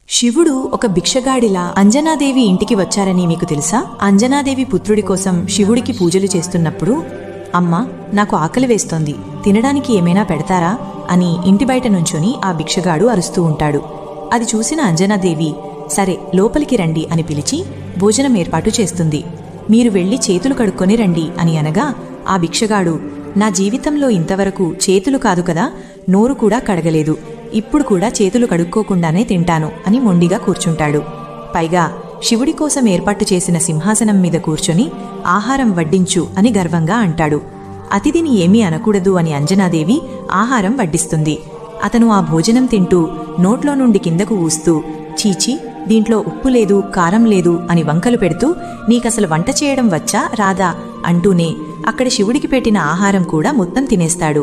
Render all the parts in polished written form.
శివుడు ఒక భిక్షగాడిలా అంజనాదేవి ఇంటికి వచ్చారని మీకు తెలుసా? అంజనాదేవి పుత్రుడి కోసం శివుడికి పూజలు చేస్తున్నప్పుడు, అమ్మా, నాకు ఆకలి వేస్తోంది, తినడానికి ఏమైనా పెడతారా అని ఇంటి బయట నుంచొని ఆ భిక్షగాడు అరుస్తూ ఉంటాడు. అది చూసిన అంజనాదేవి, సరే లోపలికి రండి అని పిలిచి భోజనం ఏర్పాటు చేస్తుంది. మీరు వెళ్లి చేతులు కడుక్కొని రండి అని అనగా ఆ భిక్షగాడు, నా జీవితంలో ఇంతవరకు చేతులు కాదు కదా, నోరు కూడా కడగలేదు, ఇప్పుడు కూడా చేతులు కడుక్కోకుండానే తింటాను అని మొండిగా కూర్చుంటాడు. పైగా శివుడి కోసం ఏర్పాటు చేసిన సింహాసనం మీద కూర్చొని ఆహారం వడ్డించు అని గర్వంగా అంటాడు. అతిథిని ఏమీ అనకూడదు అని అంజనాదేవి ఆహారం వడ్డిస్తుంది. అతను ఆ భోజనం తింటూ నోట్లో నుండి కిందకు ఊస్తూ, చీచి, దీంట్లో ఉప్పు లేదు, కారం లేదు అని వంకలు పెడుతూ, నీకసలు వంట చేయడం వచ్చా రాదా అంటూనే అక్కడ శివుడికి పెట్టిన ఆహారం కూడా మొత్తం తినేస్తాడు.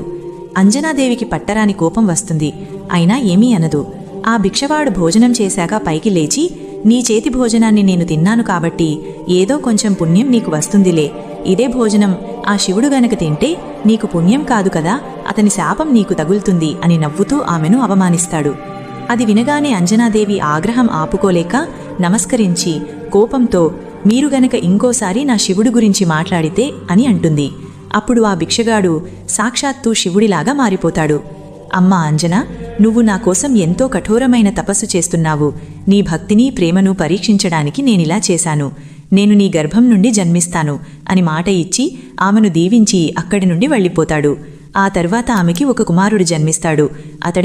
అంజనాదేవికి పట్టరాని కోపం వస్తుంది. అయినా ఏమీ అనదు. ఆ భిక్షవాడు భోజనం చేశాక పైకి లేచి, నీ చేతి భోజనాన్ని నేను తిన్నాను కాబట్టి ఏదో కొంచెం పుణ్యం నీకు వస్తుందిలే, ఇదే భోజనం ఆ శివుడు గనక తింటే నీకు పుణ్యం కాదు కదా, అతని శాపం నీకు తగులుతుంది అని నవ్వుతూ ఆమెను అవమానిస్తాడు. అది వినగానే అంజనాదేవి ఆగ్రహం ఆపుకోలేక నమస్కరించి కోపంతో, మీరు గనక ఇంకోసారి నా శివుడు గురించి మాట్లాడితే అని అంటుంది. అప్పుడు ఆ భిక్షగాడు సాక్షాత్తు శివుడిలాగా మారిపోతాడు. అమ్మా అంజనా, నువ్వు నా కోసం ఎంతో కఠోరమైన తపస్సు చేస్తున్నావు. నీ భక్తిని ప్రేమను పరీక్షించడానికి నేనిలా చేశాను. నేను నీ గర్భం నుండి జన్మిస్తాను అని మాట ఇచ్చి ఆమెను దీవించి అక్కడి నుండి వెళ్ళిపోతాడు. ఆ తర్వాత ఆమెకి ఒక కుమారుడు జన్మిస్తాడు. అతడే